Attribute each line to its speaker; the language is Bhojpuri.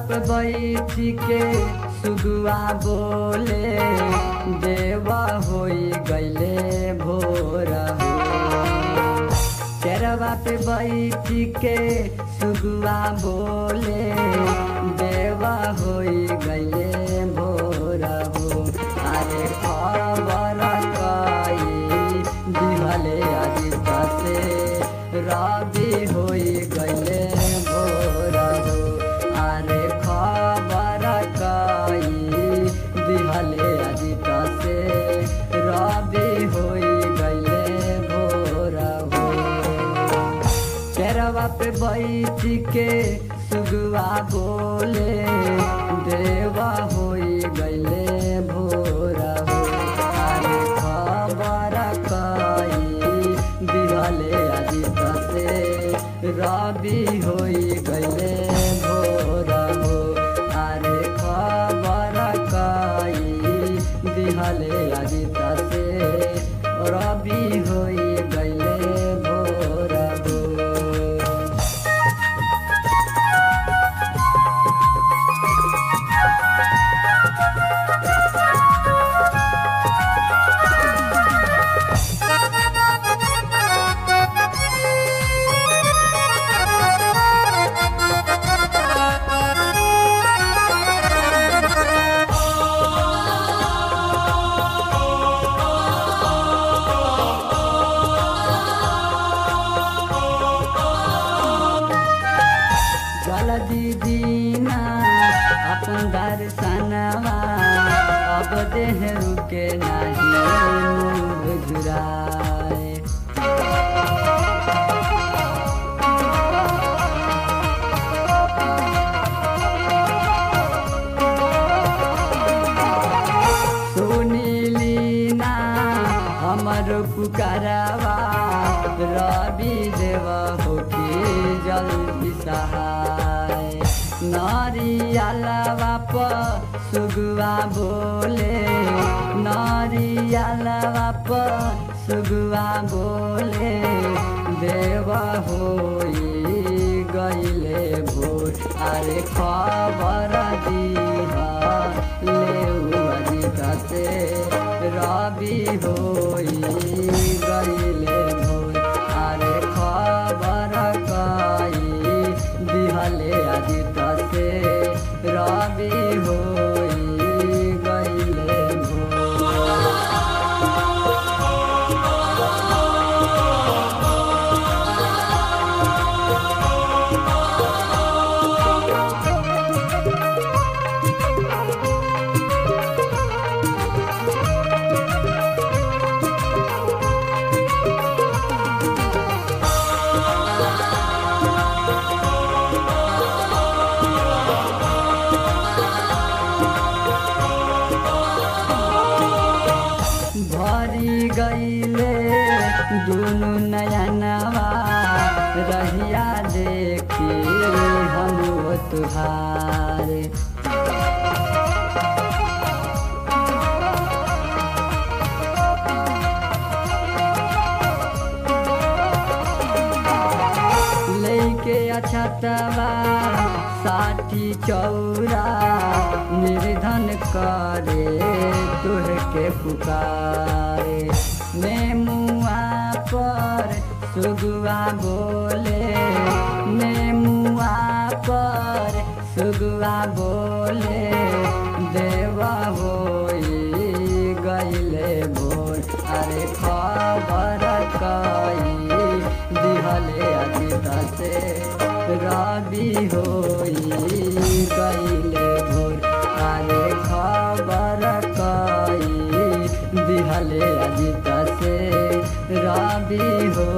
Speaker 1: पे बैठ के सुगुआ बोले देवा होई गईले भोर हो। चरवा पे बैठ के सुगुआ बोले देवा होई गईले भोर हो। अरे खबर कई दिहले अजित से रवि होई गईले भोर हो। अरे खबर कई दिहले अजित से रवि होई गईले भोर हो। चरवा पे बैठ के सुगुआ बोले देवा होई गईले भोर हो। अरे खबर कई दिहले अजित से रवि होई गईले भोर हो। अरे खबर कई दिहले अजित से रवि होई गईले भोर हो। जल्दी दीना अपन दर्शनवा अब देह रुके नहीं मुँह झुराए। सुनी ना हमर पुकारवा रवि देवा होके जल्दी सहाय। नरियलवा पर सुगुआ बोले नरियलवा पर सुगुआ बोले देवा होई गईले भोर। अरे खबर दिहा लेउ अजित से रवि होई गईले भोर। अरे खबर कई दिहले अजित से रवि होई गईले भोर। भरी गईले दुनु नयनवा रहिया देखी हम तुहारे। लेके अछतवा साठी चौरा निर्धन करे तुहके पुकारे। नेमुआ पर सुगुआ बोले नेमुआ पर सुगुआ बोले देवा होई गईले भोर। अरे खबर कई दिहले अजित से रवि होई गईले भोर। अरे खबर कई दिहले अजित से रवि हो।